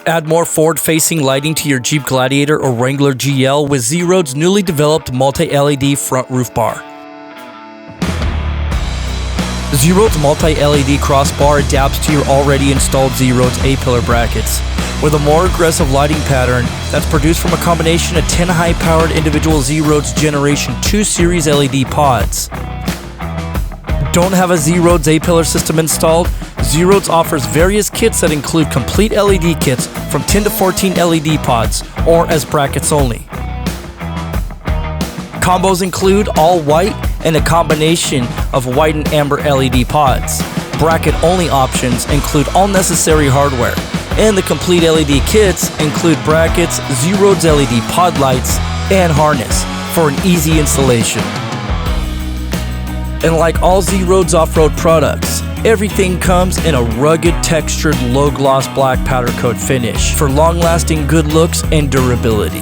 Add more forward-facing lighting to your Jeep Gladiator or Wrangler JL with ZROADZ newly developed multi-LED front roof bar. ZROADZ Multi-LED crossbar adapts to your already installed ZROADZ A-Pillar brackets with a more aggressive lighting pattern that's produced from a combination of 10 high-powered individual ZROADZ Generation 2 series LED pods. Don't have a ZROADZ A-Pillar system installed? ZROADZ offers various kits that include complete LED kits from 10 to 14 LED pods, or as brackets only. Combos include all white and a combination of white and amber LED pods. Bracket-only options include all necessary hardware, and the complete LED kits include brackets, ZROADZ LED pod lights, and harness for an easy installation. And like all ZROADZ Offroad products, everything comes in a rugged, textured, low-gloss black powder coat finish for long-lasting good looks and durability.